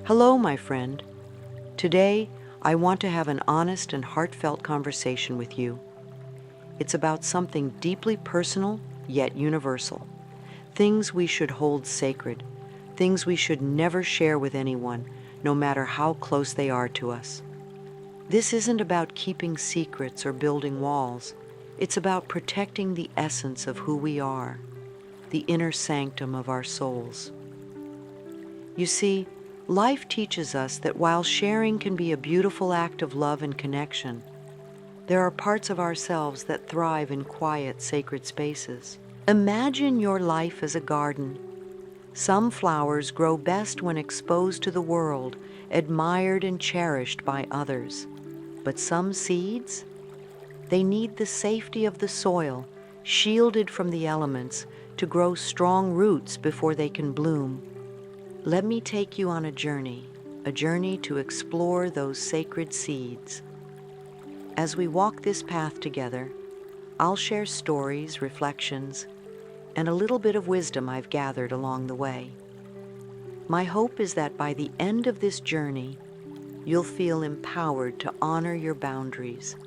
Hello, my friend. Today, I want to have an honest and heartfelt conversation with you. It's about something deeply personal, yet universal. Things we should hold sacred. Things we should never share with anyone, no matter how close they are to us. This isn't about keeping secrets or building walls. It's about protecting the essence of who we are, the inner sanctum of our souls. You see, life teaches us that while sharing can be a beautiful act of love and connection, there are parts of ourselves that thrive in quiet, sacred spaces. Imagine your life as a garden. Some flowers grow best when exposed to the world, admired and cherished by others. But some seeds, they need the safety of the soil, shielded from the elements, to grow strong roots before they can bloom. Let me take you on a journey to explore those sacred seeds. As we walk this path together, I'll share stories, reflections, and a little bit of wisdom I've gathered along the way. My hope is that by the end of this journey, you'll feel empowered to honor your boundaries,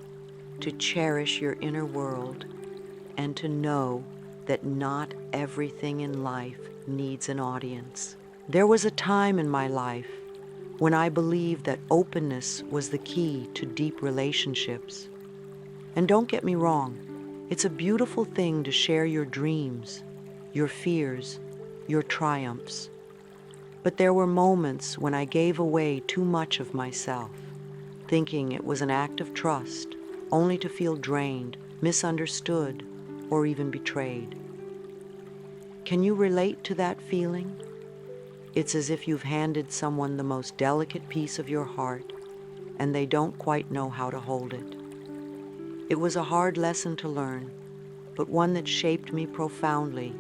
to cherish your inner world, and to know that not everything in life needs an audience. There was a time in my life when I believed that openness was the key to deep relationships. And don't get me wrong, it's a beautiful thing to share your dreams, your fears, your triumphs. But there were moments when I gave away too much of myself, thinking it was an act of trust, only to feel drained, misunderstood, or even betrayed. Can you relate to that feeling? It's as if you've handed someone the most delicate piece of your heart, and they don't quite know how to hold it. It was a hard lesson to learn, but one that shaped me profoundly.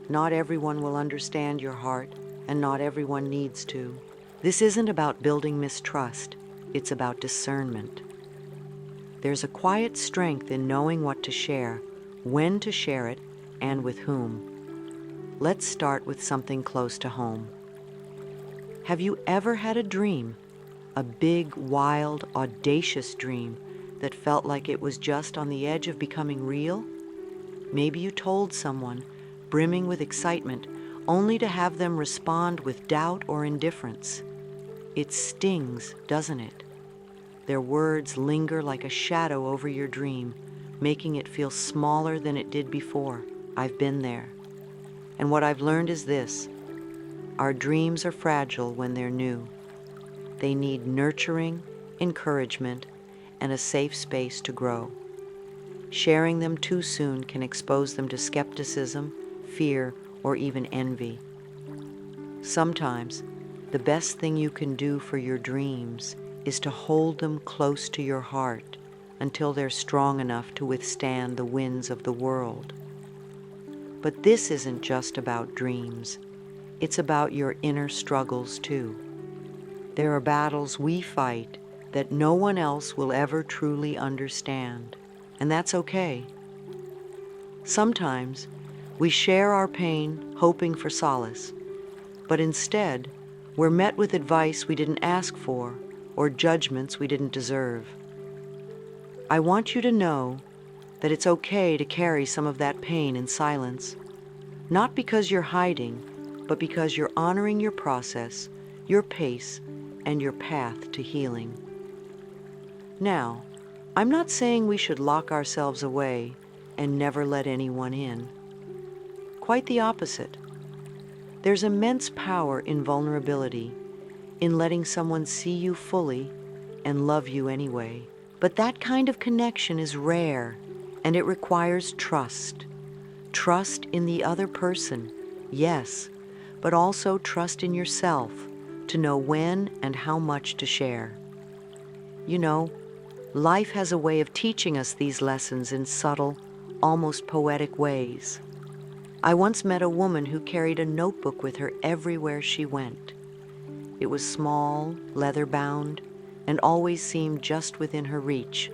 Not everyone will understand your heart, and not everyone needs to. This isn't about building mistrust, it's about discernment. There's a quiet strength in knowing what to share, when to share it, and with whom. Let's start with something close to home. Have you ever had a dream, a big, wild, audacious dream that felt like it was just on the edge of becoming real? Maybe you told someone, brimming with excitement, only to have them respond with doubt or indifference. It stings, doesn't it? Their words linger like a shadow over your dream, making it feel smaller than it did before. I've been there. And what I've learned is this: our dreams are fragile when they're new. They need nurturing, encouragement, and a safe space to grow. Sharing them too soon can expose them to skepticism, fear, or even envy. Sometimes, the best thing you can do for your dreams is to hold them close to your heart until they're strong enough to withstand the winds of the world. But this isn't just about dreams. It's about your inner struggles too. There are battles we fight that no one else will ever truly understand, and that's okay. Sometimes we share our pain hoping for solace, but instead we're met with advice we didn't ask for or judgments we didn't deserve. I want you to know that it's okay to carry some of that pain in silence, not because you're hiding, but because you're honoring your process, your pace, and your path to healing. Now, I'm not saying we should lock ourselves away and never let anyone in. Quite the opposite. There's immense power in vulnerability, in letting someone see you fully and love you anyway. But that kind of connection is rare, and it requires trust. Trust in the other person, yes, but also trust in yourself to know when and how much to share. You know, life has a way of teaching us these lessons in subtle, almost poetic ways. I once met a woman who carried a notebook with her everywhere she went. It was small, leather-bound, and always seemed just within her reach.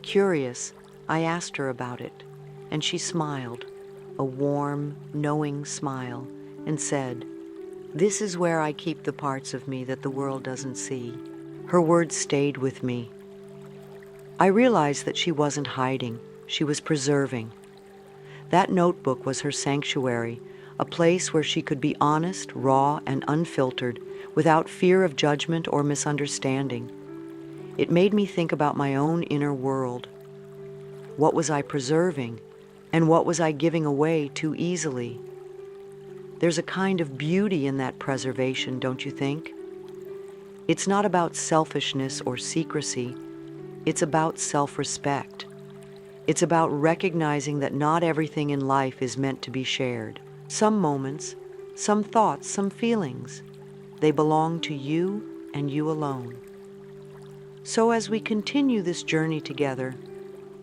Curious, I asked her about it, and she smiled, a warm, knowing smile, and said, This is where I keep the parts of me that the world doesn't see. Her words stayed with me. I realized that she wasn't hiding, she was preserving. That notebook was her sanctuary, a place where she could be honest, raw, and unfiltered, without fear of judgment or misunderstanding. It made me think about my own inner world. What was I preserving, and what was I giving away too easily? There's a kind of beauty in that preservation, don't you think? It's not about selfishness or secrecy. It's about self-respect. It's about recognizing that not everything in life is meant to be shared. Some moments, some thoughts, some feelings, they belong to you and you alone. So as we continue this journey together,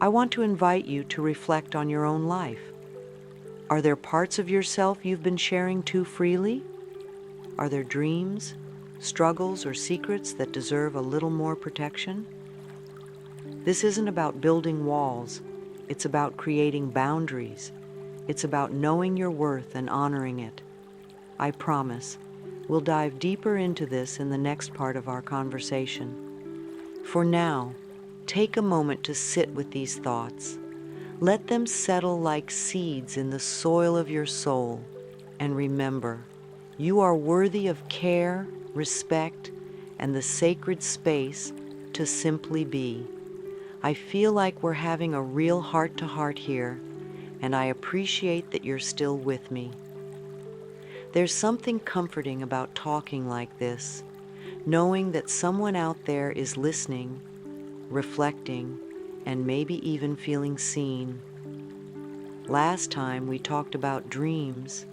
I want to invite you to reflect on your own life. Are there parts of yourself you've been sharing too freely? Are there dreams, struggles, or secrets that deserve a little more protection? This isn't about building walls. It's about creating boundaries. It's about knowing your worth and honoring it. I promise, we'll dive deeper into this in the next part of our conversation. For now, take a moment to sit with these thoughts. Let them settle like seeds in the soil of your soul. And remember, you are worthy of care, respect, and the sacred space to simply be. I feel like we're having a real heart-to-heart here, and I appreciate that you're still with me. There's something comforting about talking like this, knowing that someone out there is listening, reflecting, and maybe even feeling seen. Last time we talked about dreams,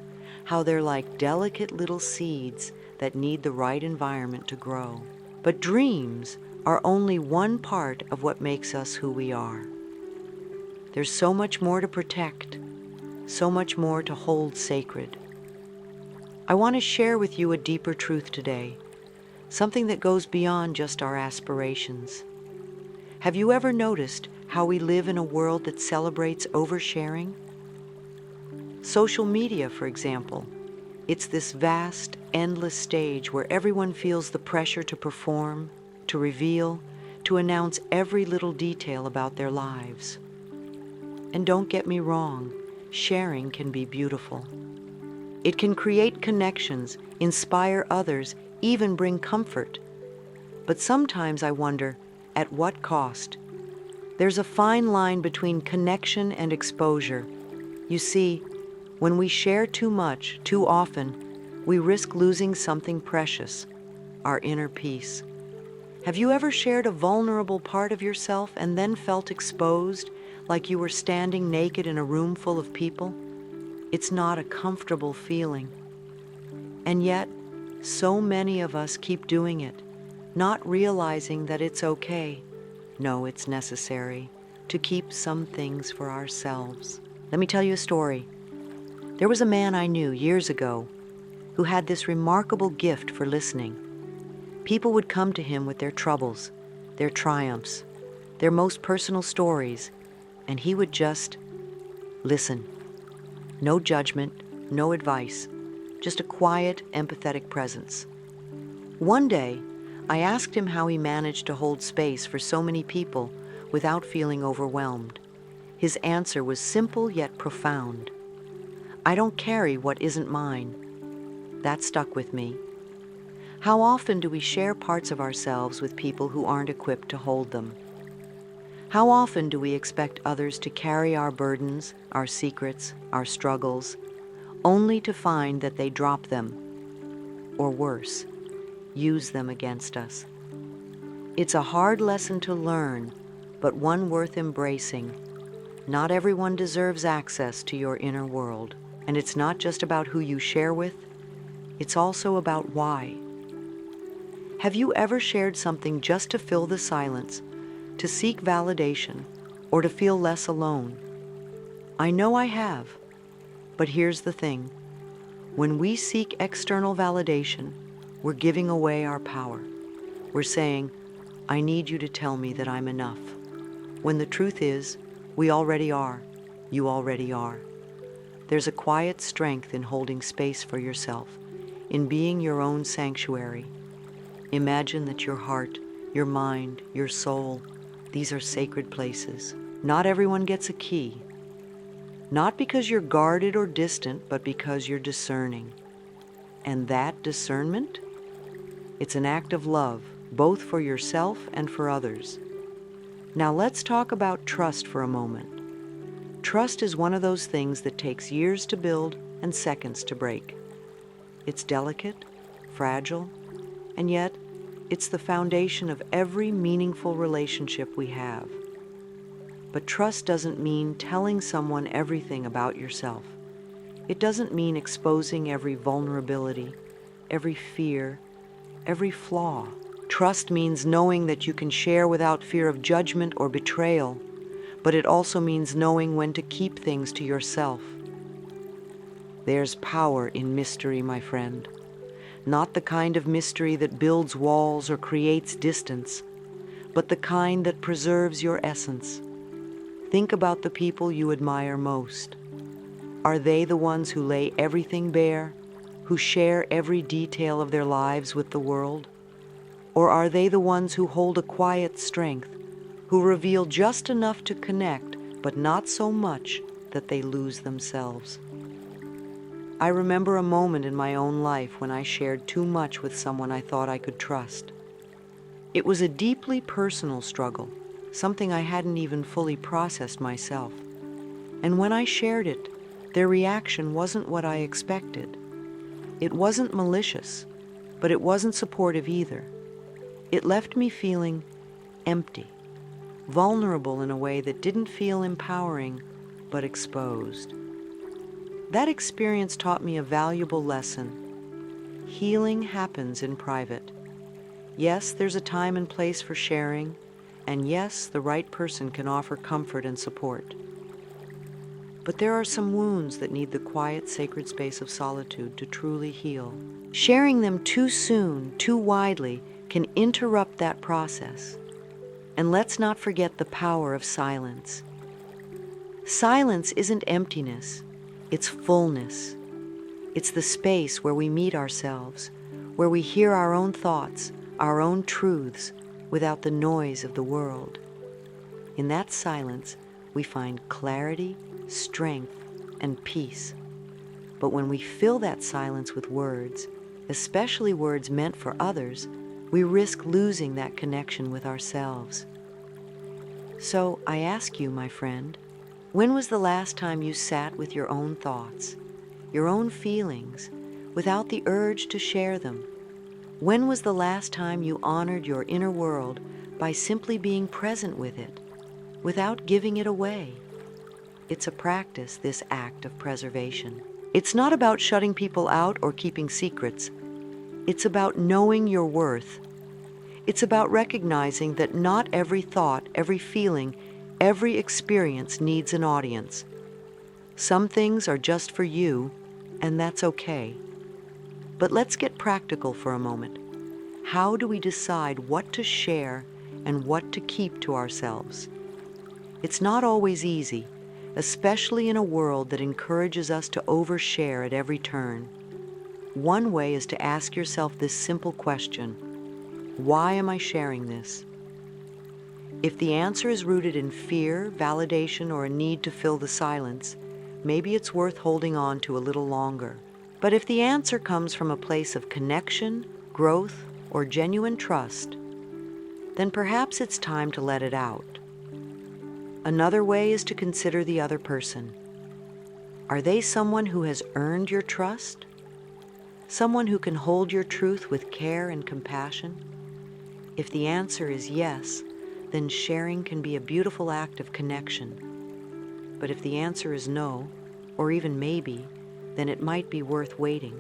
how they're like delicate little seeds that need the right environment to grow. But dreams are only one part of what makes us who we are. There's so much more to protect, so much more to hold sacred. I want to share with you a deeper truth today, something that goes beyond just our aspirations. Have you ever noticed how we live in a world that celebrates oversharing? Social media, for example, it's this vast, endless stage where everyone feels the pressure to perform, to reveal, to announce every little detail about their lives. And don't get me wrong, sharing can be beautiful. It can create connections, inspire others, even bring comfort. But sometimes I wonder, at what cost? There's a fine line between connection and exposure. You see, when we share too much, too often, we risk losing something precious, our inner peace. Have you ever shared a vulnerable part of yourself and then felt exposed, like you were standing naked in a room full of people? It's not a comfortable feeling. And yet, so many of us keep doing it, not realizing that it's okay. No, it's necessary to keep some things for ourselves. Let me tell you a story. There was a man I knew years ago who had this remarkable gift for listening. People would come to him with their troubles, their triumphs, their most personal stories, and he would just listen. No judgment, no advice, just a quiet, empathetic presence. One day, I asked him how he managed to hold space for so many people without feeling overwhelmed. His answer was simple yet profound. I don't carry what isn't mine. That stuck with me. How often do we share parts of ourselves with people who aren't equipped to hold them? How often do we expect others to carry our burdens, our secrets, our struggles, only to find that they drop them, or worse, use them against us? It's a hard lesson to learn, but one worth embracing. Not everyone deserves access to your inner world, and it's not just about who you share with, it's also about why. Have you ever shared something just to fill the silence, to seek validation, or to feel less alone? I know I have, but here's the thing. When we seek external validation, we're giving away our power. We're saying, I need you to tell me that I'm enough. When the truth is, we already are. You already are. There's a quiet strength in holding space for yourself, in being your own sanctuary. Imagine that your heart, your mind, your soul, these are sacred places. Not everyone gets a key. Not because you're guarded or distant, but because you're discerning. And that discernment? It's an act of love, both for yourself and for others. Now let's talk about trust for a moment. Trust is one of those things that takes years to build and seconds to break. It's delicate, fragile, and yet it's the foundation of every meaningful relationship we have. But trust doesn't mean telling someone everything about yourself. It doesn't mean exposing every vulnerability, every fear, every flaw. Trust means knowing that you can share without fear of judgment or betrayal, but it also means knowing when to keep things to yourself. There's power in mystery, my friend. Not the kind of mystery that builds walls or creates distance, but the kind that preserves your essence. Think about the people you admire most. Are they the ones who lay everything bare, who share every detail of their lives with the world? Or are they the ones who hold a quiet strength, who reveal just enough to connect, but not so much that they lose themselves? I remember a moment in my own life when I shared too much with someone I thought I could trust. It was a deeply personal struggle, something I hadn't even fully processed myself. And when I shared it, their reaction wasn't what I expected. It wasn't malicious, but it wasn't supportive either. It left me feeling empty, vulnerable in a way that didn't feel empowering, but exposed. That experience taught me a valuable lesson. Healing happens in private. Yes, there's a time and place for sharing, and yes, the right person can offer comfort and support. But there are some wounds that need the quiet, sacred space of solitude to truly heal. Sharing them too soon, too widely, can interrupt that process. And let's not forget the power of silence. Silence isn't emptiness, it's fullness. It's the space where we meet ourselves, where we hear our own thoughts, our own truths, without the noise of the world. In that silence, we find clarity, strength, and peace. But when we fill that silence with words, especially words meant for others, we risk losing that connection with ourselves. So I ask you, my friend, when was the last time you sat with your own thoughts, your own feelings, without the urge to share them? When was the last time you honored your inner world by simply being present with it, without giving it away? It's a practice, this act of preservation. It's not about shutting people out or keeping secrets. It's about knowing your worth. It's about recognizing that not every thought, every feeling, every experience needs an audience. Some things are just for you, and that's okay. But let's get practical for a moment. How do we decide what to share and what to keep to ourselves? It's not always easy, especially in a world that encourages us to overshare at every turn. One way is to ask yourself this simple question: why am I sharing this? If the answer is rooted in fear, validation, or a need to fill the silence, maybe it's worth holding on to a little longer. But if the answer comes from a place of connection, growth, or genuine trust, then perhaps it's time to let it out. Another way is to consider the other person. Are they someone who has earned your trust? Someone who can hold your truth with care and compassion? If the answer is yes, then sharing can be a beautiful act of connection. But if the answer is no, or even maybe, then it might be worth waiting.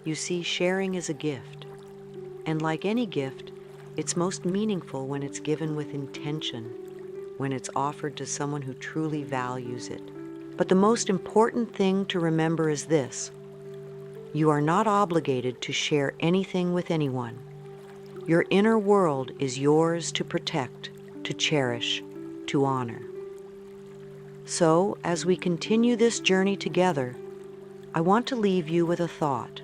You see, sharing is a gift. And like any gift, it's most meaningful when it's given with intention, when it's offered to someone who truly values it. But the most important thing to remember is this: you are not obligated to share anything with anyone. Your inner world is yours to protect, to cherish, to honor. So, as we continue this journey together, I want to leave you with a thought.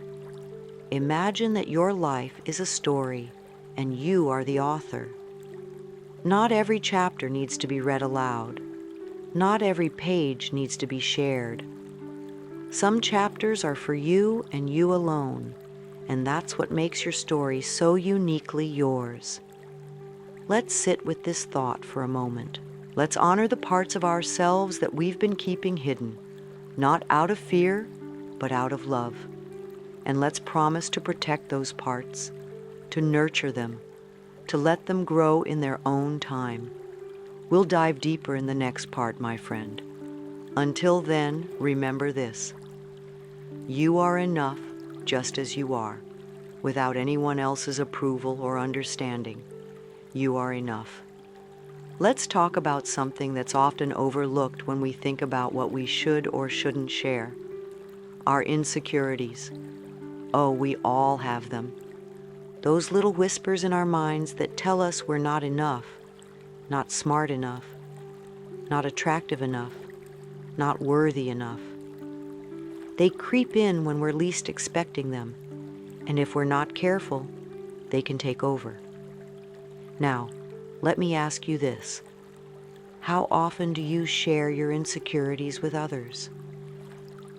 Imagine that your life is a story and you are the author. Not every chapter needs to be read aloud. Not every page needs to be shared. Some chapters are for you and you alone, and that's what makes your story so uniquely yours. Let's sit with this thought for a moment. Let's honor the parts of ourselves that we've been keeping hidden, not out of fear, but out of love. And let's promise to protect those parts, to nurture them, to let them grow in their own time. We'll dive deeper in the next part, my friend. Until then, remember this. You are enough just as you are, without anyone else's approval or understanding. You are enough. Let's talk about something that's often overlooked when we think about what we should or shouldn't share. Our insecurities. Oh, we all have them. Those little whispers in our minds that tell us we're not enough, not smart enough, not attractive enough, not worthy enough. They creep in when we're least expecting them, and if we're not careful, they can take over. Now, let me ask you this. How often do you share your insecurities with others?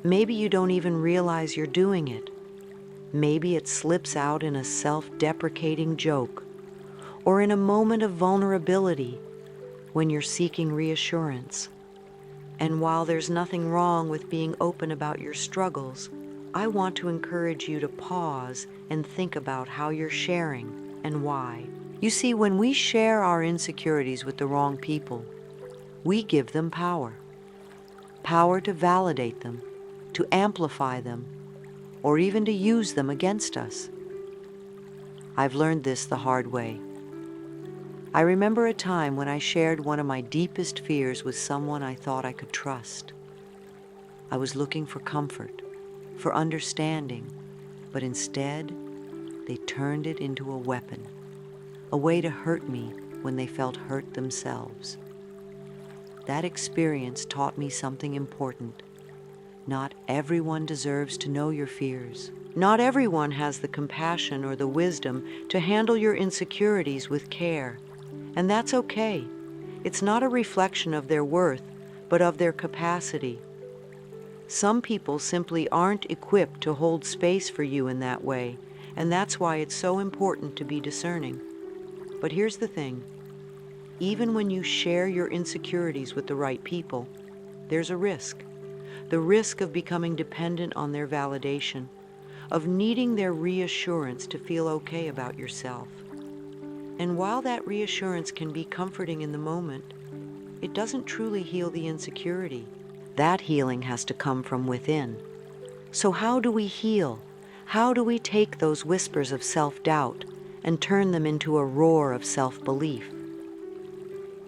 Maybe you don't even realize you're doing it. Maybe it slips out in a self-deprecating joke, or in a moment of vulnerability when you're seeking reassurance. And while there's nothing wrong with being open about your struggles, I want to encourage you to pause and think about how you're sharing and why. You see, when we share our insecurities with the wrong people, we give them power. Power to validate them, to amplify them, or even to use them against us. I've learned this the hard way. I remember a time when I shared one of my deepest fears with someone I thought I could trust. I was looking for comfort, for understanding, but instead, they turned it into a weapon, a way to hurt me when they felt hurt themselves. That experience taught me something important. Not everyone deserves to know your fears. Not everyone has the compassion or the wisdom to handle your insecurities with care. And that's okay. It's not a reflection of their worth, but of their capacity. Some people simply aren't equipped to hold space for you in that way, and that's why it's so important to be discerning. But here's the thing. Even when you share your insecurities with the right people, there's a risk. The risk of becoming dependent on their validation, of needing their reassurance to feel okay about yourself. And while that reassurance can be comforting in the moment, it doesn't truly heal the insecurity. That healing has to come from within. So how do we heal? How do we take those whispers of self-doubt and turn them into a roar of self-belief?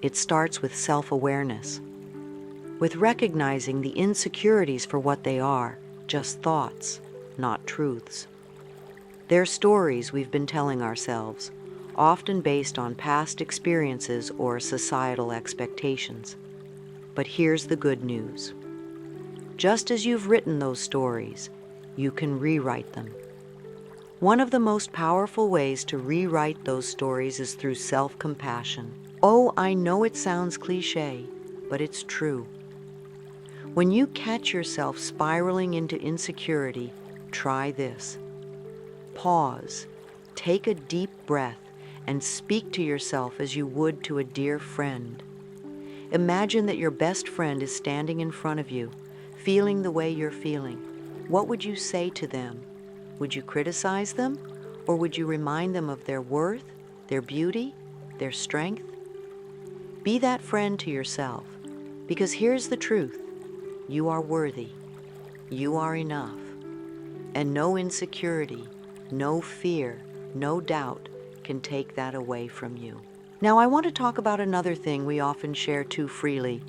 It starts with self-awareness, with recognizing the insecurities for what they are, just thoughts, not truths. They're stories we've been telling ourselves, often based on past experiences or societal expectations. But here's the good news. Just as you've written those stories, you can rewrite them. One of the most powerful ways to rewrite those stories is through self-compassion. Oh, I know it sounds cliché, but it's true. When you catch yourself spiraling into insecurity, try this. Pause, take a deep breath, and speak to yourself as you would to a dear friend. Imagine that your best friend is standing in front of you, feeling the way you're feeling. What would you say to them? Would you criticize them? Or would you remind them of their worth, their beauty, their strength? Be that friend to yourself, because here's the truth. You are worthy. You are enough. And no insecurity, no fear, no doubt can take that away from you. Now, I want to talk about another thing we often share too freely,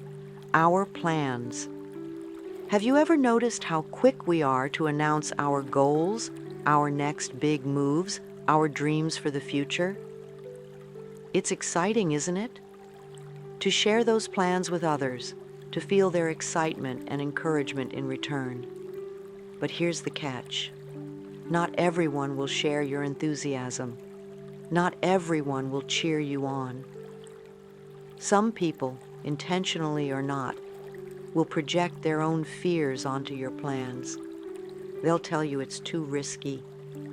our plans. Have you ever noticed how quick we are to announce our goals, our next big moves, our dreams for the future? It's exciting, isn't it? To share those plans with others, to feel their excitement and encouragement in return. But here's the catch. Not everyone will share your enthusiasm. Not everyone will cheer you on. Some people, intentionally or not, will project their own fears onto your plans. They'll tell you it's too risky,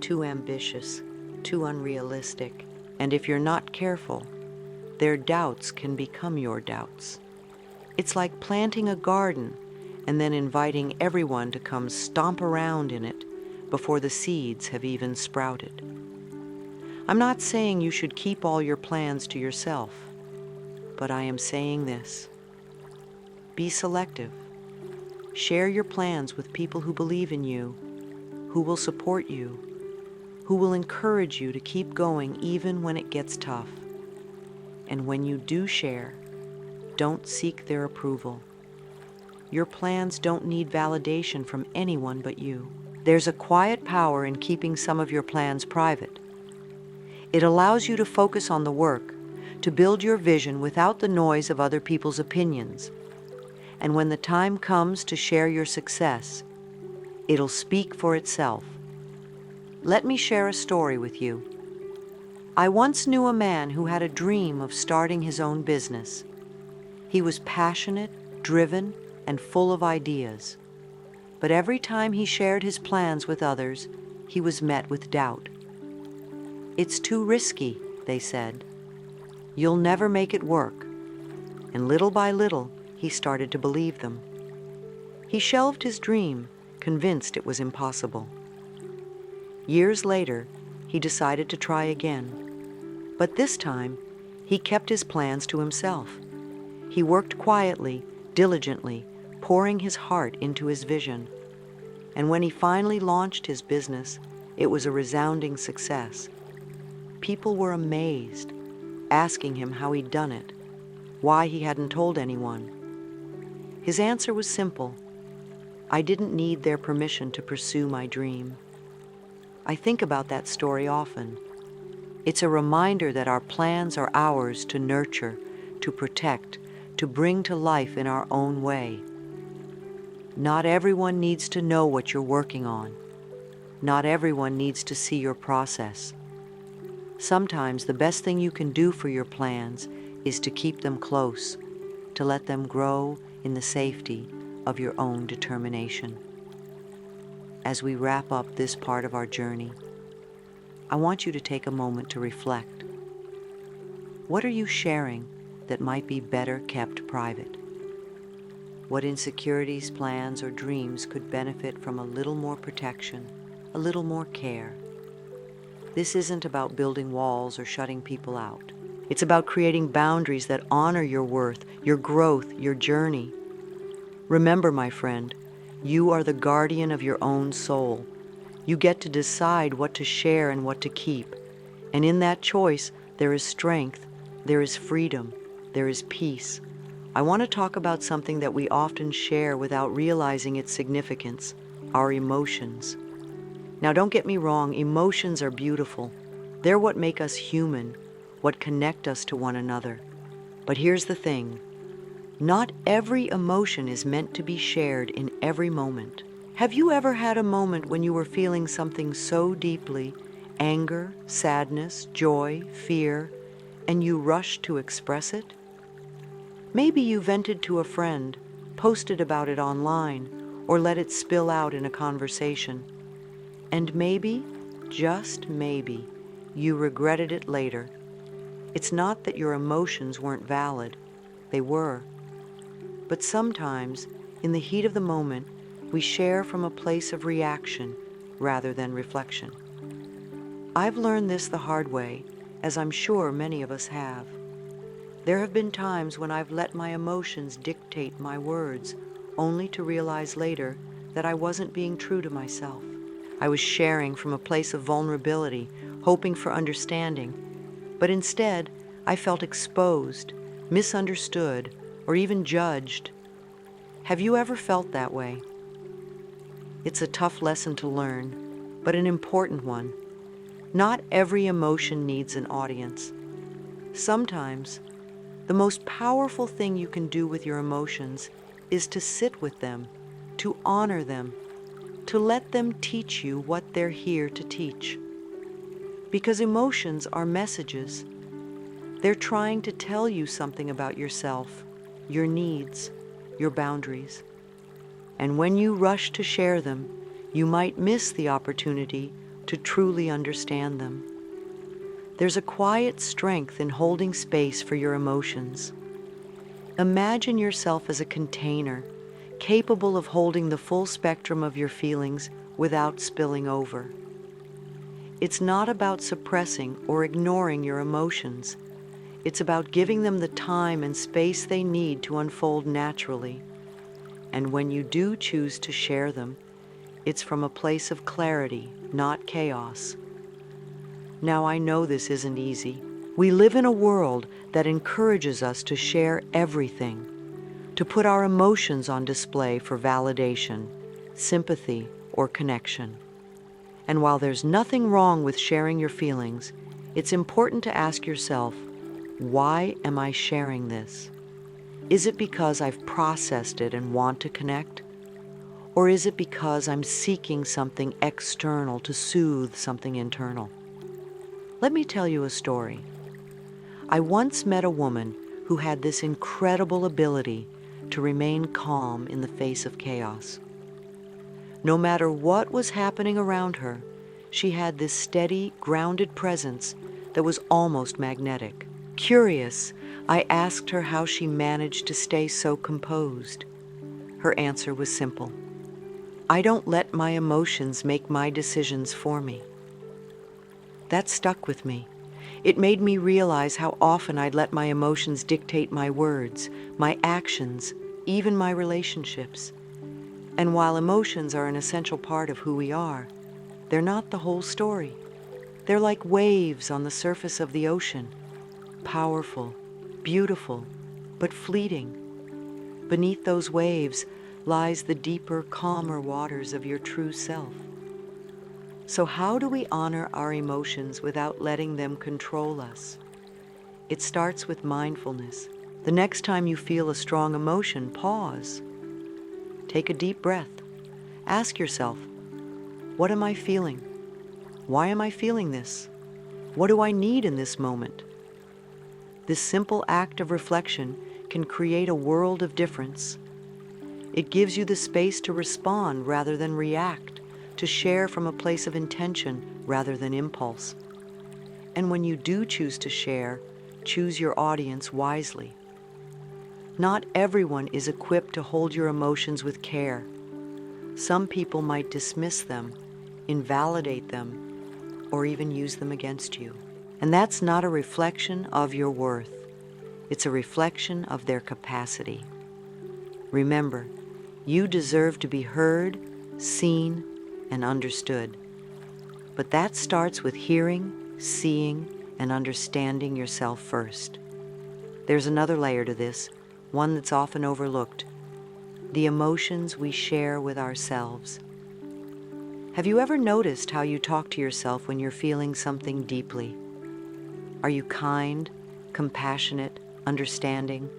too ambitious, too unrealistic, and if you're not careful, their doubts can become your doubts. It's like planting a garden and then inviting everyone to come stomp around in it before the seeds have even sprouted. I'm not saying you should keep all your plans to yourself, but I am saying this. Be selective. Share your plans with people who believe in you, who will support you, who will encourage you to keep going even when it gets tough. And when you do share, don't seek their approval. Your plans don't need validation from anyone but you. There's a quiet power in keeping some of your plans private. It allows you to focus on the work, to build your vision without the noise of other people's opinions. And when the time comes to share your success, it'll speak for itself. Let me share a story with you. I once knew a man who had a dream of starting his own business. He was passionate, driven, and full of ideas. But every time he shared his plans with others, he was met with doubt. "It's too risky," they said. "You'll never make it work." And little by little, he started to believe them. He shelved his dream, convinced it was impossible. Years later, he decided to try again. But this time, he kept his plans to himself. He worked quietly, diligently, pouring his heart into his vision. And when he finally launched his business, it was a resounding success. People were amazed, asking him how he'd done it, why he hadn't told anyone. His answer was simple. "I didn't need their permission to pursue my dream." I think about that story often. It's a reminder that our plans are ours to nurture, to protect, to bring to life in our own way. Not everyone needs to know what you're working on. Not everyone needs to see your process. Sometimes the best thing you can do for your plans is to keep them close, to let them grow in the safety of your own determination. As we wrap up this part of our journey, I want you to take a moment to reflect. What are you sharing that might be better kept private? What insecurities, plans, or dreams could benefit from a little more protection, a little more care? This isn't about building walls or shutting people out. It's about creating boundaries that honor your worth, your growth, your journey. Remember, my friend, you are the guardian of your own soul. You get to decide what to share and what to keep. And in that choice, there is strength, there is freedom, there is peace. I want to talk about something that we often share without realizing its significance, our emotions. Now, don't get me wrong, emotions are beautiful. They're what make us human, what connect us to one another. But here's the thing. Not every emotion is meant to be shared in every moment. Have you ever had a moment when you were feeling something so deeply, anger, sadness, joy, fear, and you rushed to express it? Maybe you vented to a friend, posted about it online, or let it spill out in a conversation. And maybe, just maybe, you regretted it later. It's not that your emotions weren't valid. They were. But sometimes, in the heat of the moment, we share from a place of reaction rather than reflection. I've learned this the hard way, as I'm sure many of us have. There have been times when I've let my emotions dictate my words, only to realize later that I wasn't being true to myself. I was sharing from a place of vulnerability, hoping for understanding, but instead I felt exposed, misunderstood, or even judged. Have you ever felt that way? It's a tough lesson to learn, but an important one. Not every emotion needs an audience. Sometimes, the most powerful thing you can do with your emotions is to sit with them, to honor them, to let them teach you what they're here to teach. Because emotions are messages. They're trying to tell you something about yourself, your needs, your boundaries. And when you rush to share them, you might miss the opportunity to truly understand them. There's a quiet strength in holding space for your emotions. Imagine yourself as a container, capable of holding the full spectrum of your feelings without spilling over. It's not about suppressing or ignoring your emotions. It's about giving them the time and space they need to unfold naturally. And when you do choose to share them, it's from a place of clarity, not chaos. Now, I know this isn't easy. We live in a world that encourages us to share everything, to put our emotions on display for validation, sympathy, or connection. And while there's nothing wrong with sharing your feelings, it's important to ask yourself, why am I sharing this? Is it because I've processed it and want to connect? Or is it because I'm seeking something external to soothe something internal? Let me tell you a story. I once met a woman who had this incredible ability to remain calm in the face of chaos. No matter what was happening around her, she had this steady, grounded presence that was almost magnetic. Curious, I asked her how she managed to stay so composed. Her answer was simple. I don't let my emotions make my decisions for me. That stuck with me. It made me realize how often I'd let my emotions dictate my words, my actions, even my relationships. And while emotions are an essential part of who we are, they're not the whole story. They're like waves on the surface of the ocean, powerful, beautiful, but fleeting. Beneath those waves lies the deeper, calmer waters of your true self. So how do we honor our emotions without letting them control us? It starts with mindfulness. The next time you feel a strong emotion, pause. Take a deep breath. Ask yourself, what am I feeling? Why am I feeling this? What do I need in this moment? This simple act of reflection can create a world of difference. It gives you the space to respond rather than react, to share from a place of intention rather than impulse. And when you do choose to share, choose your audience wisely. Not everyone is equipped to hold your emotions with care. Some people might dismiss them, invalidate them, or even use them against you. And that's not a reflection of your worth. It's a reflection of their capacity. Remember, you deserve to be heard, seen, and understood. But that starts with hearing, seeing, and understanding yourself first. There's another layer to this, one that's often overlooked: the emotions we share with ourselves. Have you ever noticed how you talk to yourself when you're feeling something deeply? Are you kind, compassionate, understanding?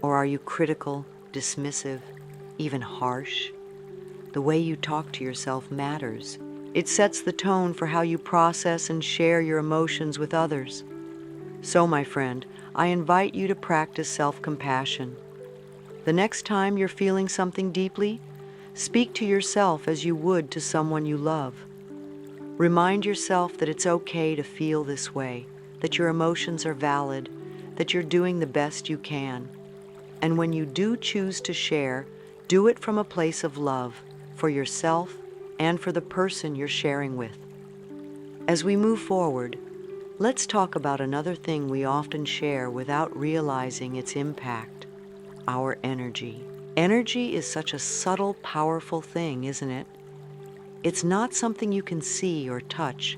Or are you critical, dismissive, even harsh? The way you talk to yourself matters. It sets the tone for how you process and share your emotions with others. So, my friend, I invite you to practice self-compassion. The next time you're feeling something deeply, speak to yourself as you would to someone you love. Remind yourself that it's okay to feel this way, that your emotions are valid, that you're doing the best you can. And when you do choose to share, do it from a place of love for yourself and for the person you're sharing with. As we move forward, let's talk about another thing we often share without realizing its impact: our energy. Energy is such a subtle, powerful thing, isn't it? It's not something you can see or touch,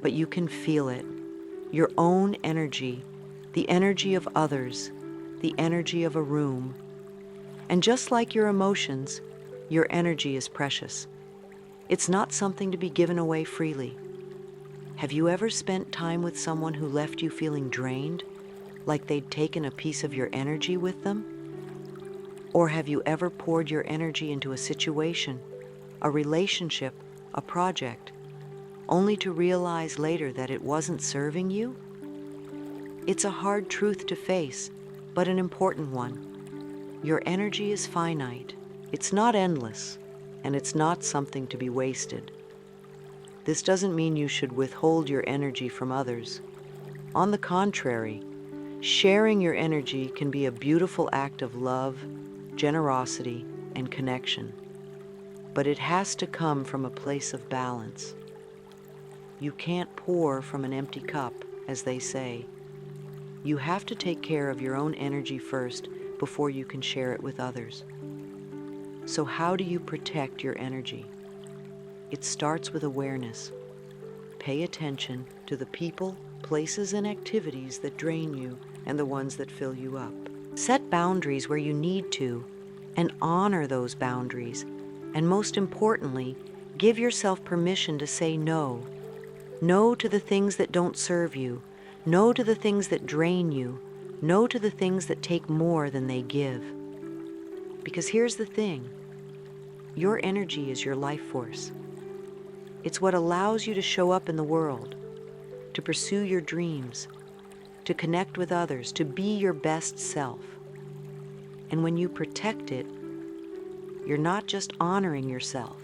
but you can feel it. Your own energy, the energy of others, the energy of a room. And just like your emotions, your energy is precious. It's not something to be given away freely. Have you ever spent time with someone who left you feeling drained, like they'd taken a piece of your energy with them? Or have you ever poured your energy into a situation a relationship, a project, only to realize later that it wasn't serving you? It's a hard truth to face, but an important one. Your energy is finite. It's not endless, and it's not something to be wasted. This doesn't mean you should withhold your energy from others. On the contrary, sharing your energy can be a beautiful act of love, generosity, and connection. But it has to come from a place of balance. You can't pour from an empty cup, as they say. You have to take care of your own energy first before you can share it with others. So how do you protect your energy? It starts with awareness. Pay attention to the people, places, and activities that drain you and the ones that fill you up. Set boundaries where you need to, and honor those boundaries. And most importantly, give yourself permission to say no. No to the things that don't serve you. No to the things that drain you. No to the things that take more than they give. Because here's the thing. Your energy is your life force. It's what allows you to show up in the world, to pursue your dreams, to connect with others, to be your best self. And when you protect it, you're not just honoring yourself.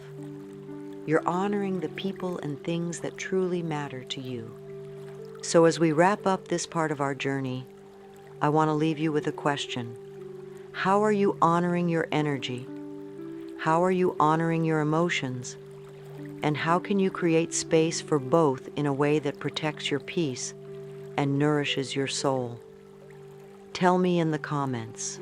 You're honoring the people and things that truly matter to you. So as we wrap up this part of our journey, I want to leave you with a question. How are you honoring your energy? How are you honoring your emotions? And how can you create space for both in a way that protects your peace and nourishes your soul? Tell me in the comments.